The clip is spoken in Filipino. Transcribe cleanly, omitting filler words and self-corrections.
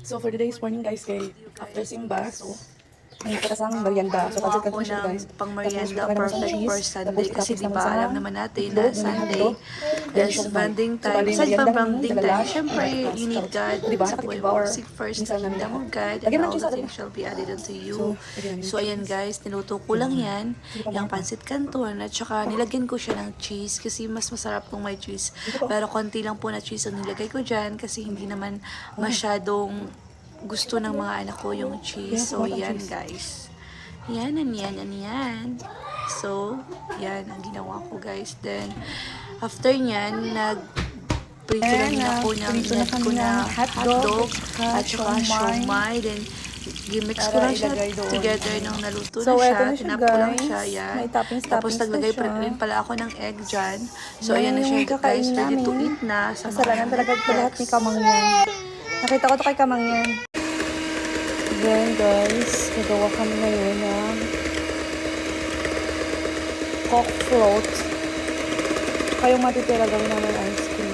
So for today's morning guys, kay after simba, so may patasang merienda. So Gumawa pansit ako canton siya guys. ng pang Tapos merienda kakain naman sa perfect cheese. for Sunday Tapos kasi itapos di naman ba sa alam naman natin na itlog, yung Sunday hotdog, then is siomai. bonding So time. bali Besides merienda pang namin, bonding time, dalalas, syempre breakfast. you need God Diba, sa buhay nakatip mo. our Seek first the minsan namin kingdom lahat. of God and Lagyan mo ng all cheese the natin. things shall be added unto you. So, lagyan namin So ayan cheese. guys, niluto ko lang yan, yung pancit canton at saka nilagyan ko siya ng cheese kasi mas masarap kung may cheese. Pero konti lang po na cheese ang nilagay ko dyan kasi hindi naman masyadong gusto ng mga anak ko yung cheese. Yes, So mga yan cheese. guys. Yan, yan. So, yan ang ginawa ko guys. Then, after nyan, prito na din ako ng prito na kami ng hotdog at saka siomai. Then, gimix ko Para lang siya ilagay doon. together nung naluto So, na siya. eto na siya, Tinap ko lang guys. siya, yan. May toppings Tapos na naglagay siya. rin pala ako ng egg dyan. So, Yan ayan na siya yung guys. kakainin Ready to namin. eat na. Sa Kasalanan talaga ito lahat ni Kamangyan. Nakita ko to kay Kamangyan. Then guys, nagawa kami ngayon ng cock float. Tsaka yung matitira gawin namin ice cream.